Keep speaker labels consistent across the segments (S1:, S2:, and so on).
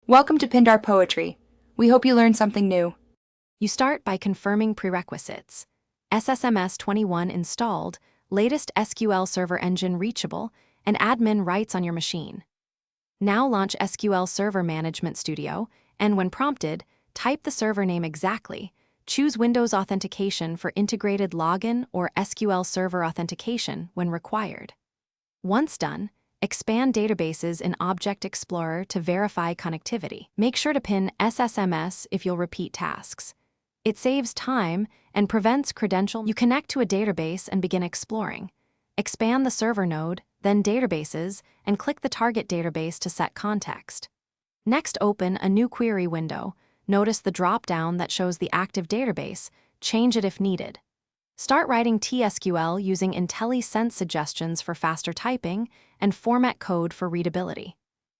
S1: Welcome to Pindar Poetry. We hope you learned something new.
S2: You start by confirming prerequisites. SSMS 21 installed, latest SQL Server engine reachable, and admin rights on your machine. Now launch SQL Server Management Studio, and when prompted, type the server name exactly. Choose Windows Authentication for integrated login or SQL Server authentication when required. Once done, expand databases in Object Explorer to verify connectivity. Make sure to pin SSMS if you'll repeat tasks. It saves time and prevents credential. You connect to a database and begin exploring. Expand the server node, then databases, and click the target database to set context. Next, open a new query window. Notice the drop-down that shows the active database. Change it if needed. Start writing TSQL using IntelliSense suggestions for faster typing and format code for readability.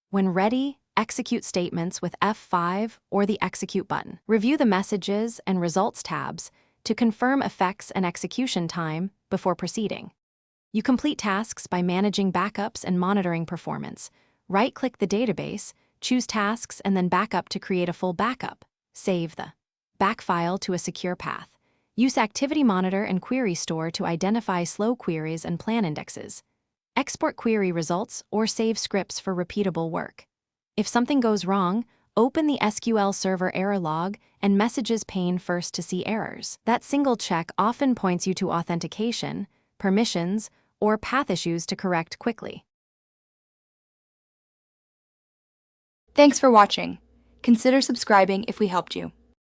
S2: When ready, execute statements with F5 or the Execute button. Review the Messages and Results tabs to confirm effects and execution time before proceeding. You complete tasks by managing backups and monitoring performance. Right-click the database, choose Tasks, and then Backup to create a full backup. Save the back file to a secure path. Use Activity Monitor and Query Store to identify slow queries and plan indexes. Export query results or save scripts for repeatable work. If something goes wrong, open the SQL Server error log and Messages pane first to see errors. That single check often points you to authentication, permissions, or path issues to correct quickly.
S1: Thanks for watching. Consider subscribing if we helped you.